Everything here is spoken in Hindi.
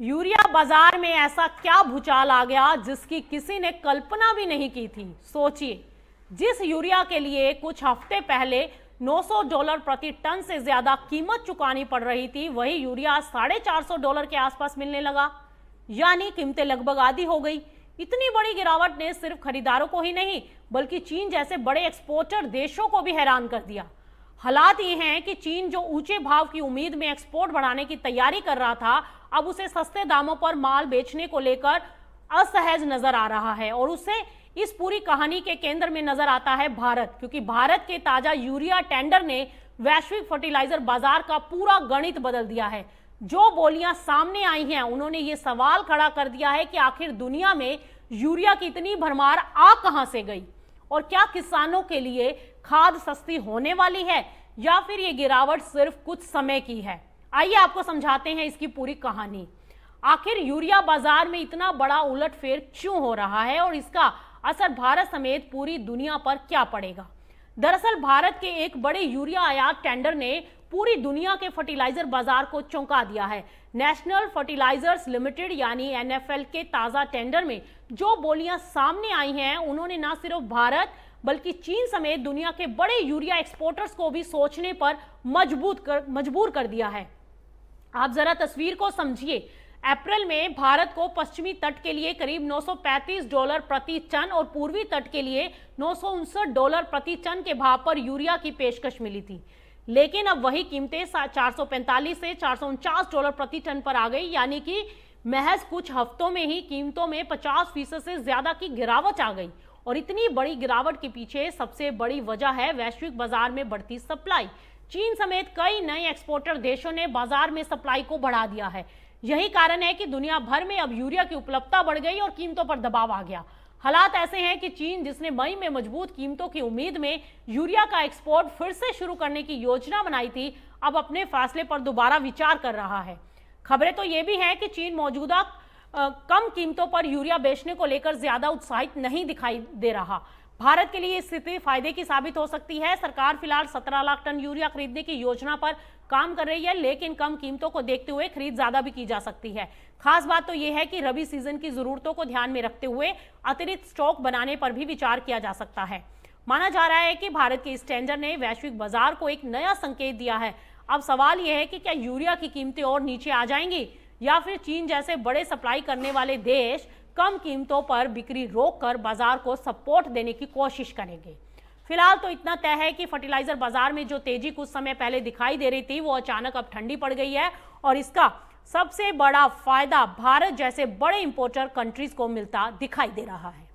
यूरिया बाजार में ऐसा क्या भूचाल आ गया जिसकी किसी ने कल्पना भी नहीं की थी। सोचिए, जिस यूरिया के लिए कुछ हफ्ते पहले $900 प्रति टन से ज्यादा कीमत चुकानी पड़ रही थी, वही यूरिया $450 के आसपास मिलने लगा। यानी कीमतें लगभग आधी हो गई। इतनी बड़ी गिरावट ने सिर्फ खरीदारों को ही नहीं बल्कि चीन जैसे बड़े एक्सपोर्टर देशों को भी हैरान कर दिया। हालात ये हैं कि चीन जो ऊंचे भाव की उम्मीद में एक्सपोर्ट बढ़ाने की तैयारी कर रहा था, अब उसे सस्ते दामों पर माल बेचने को लेकर असहज नजर आ रहा है। और उसे इस पूरी कहानी के केंद्र में नजर आता है भारत, क्योंकि भारत के ताजा यूरिया टेंडर ने वैश्विक फर्टिलाइजर बाजार का पूरा गणित बदल दिया है। जो बोलियां सामने आई हैं, उन्होंने ये सवाल खड़ा कर दिया है कि आखिर दुनिया में यूरिया की इतनी भरमार आ कहां से गई, और क्या किसानों के लिए खाद सस्ती होने वाली है या फिर ये गिरावट सिर्फ कुछ समय की है। आइए आपको समझाते हैं इसकी पूरी कहानी। आखिर यूरिया बाजार में इतना बड़ा उलटफेर क्यों हो रहा है और इसका असर भारत समेत पूरी दुनिया पर क्या पड़ेगा। दरअसल भारत के एक बड़े यूरिया आयात टेंडर ने पूरी दुनिया के फर्टिलाइजर बाजार को चौंका दिया है। नेशनल फर्टिलाइजर्स लिमिटेड यानी एनएफएल के ताजा टेंडर में जो बोलियां सामने आई हैं, उन्होंने न सिर्फ भारत बल्कि चीन समेत दुनिया के बड़े यूरिया एक्सपोर्टर्स को भी सोचने पर मजबूर कर दिया है। आप जरा तस्वीर को समझिए। अप्रैल में भारत को पश्चिमी तट के लिए करीब $935 प्रति टन और पूर्वी तट के लिए $959 प्रति टन के भाव पर यूरिया की पेशकश मिली थी, लेकिन अब वही कीमतें $445 से $449 प्रति टन पर आ गई। यानी कि महज कुछ हफ्तों में ही कीमतों में 50% से ज्यादा की गिरावट आ गई। और इतनी बड़ी गिरावट के पीछे सबसे बड़ी वजह है वैश्विक बाजार में बढ़ती सप्लाई। चीन समेत कई नए एक्सपोर्टर देशों ने बाजार में सप्लाई को बढ़ा दिया है। यही कारण है कि दुनिया भर में अब यूरिया की उपलब्धता बढ़ गई और कीमतों पर दबाव आ गया। हालात ऐसे हैं कि चीन, जिसने मई में मजबूत कीमतों की उम्मीद में यूरिया का एक्सपोर्ट फिर से शुरू करने की योजना बनाई थी, अब अपने फैसले पर दोबारा विचार कर रहा है। खबरें तो ये भी हैं कि चीन मौजूदा कम कीमतों पर यूरिया बेचने को लेकर ज्यादा उत्साहित नहीं दिखाई दे रहा। भारत के लिए स्थिति फायदे की साबित हो सकती है। सरकार फिलहाल 17 लाख टन यूरिया खरीदने की योजना पर काम कर रही है, लेकिन कम कीमतों को देखते हुए खरीद ज्यादा भी की जा सकती है। खास बात तो यह है कि रबी सीजन की जरूरतों को ध्यान में रखते हुए अतिरिक्त स्टॉक बनाने पर भी विचार किया जा सकता है। माना जा रहा है कि भारत के इस टेंडर ने वैश्विक बाजार को एक नया संकेत दिया है। अब सवाल यह है कि क्या यूरिया की कीमतें और नीचे आ जाएंगी या फिर चीन जैसे बड़े सप्लाई करने वाले देश कम कीमतों पर बिक्री रोककर बाजार को सपोर्ट देने की कोशिश करेंगे। फिलहाल तो इतना तय है कि फर्टिलाइजर बाजार में जो तेजी कुछ समय पहले दिखाई दे रही थी, वो अचानक अब ठंडी पड़ गई है और इसका सबसे बड़ा फायदा भारत जैसे बड़े इंपोर्टर कंट्रीज को मिलता दिखाई दे रहा है।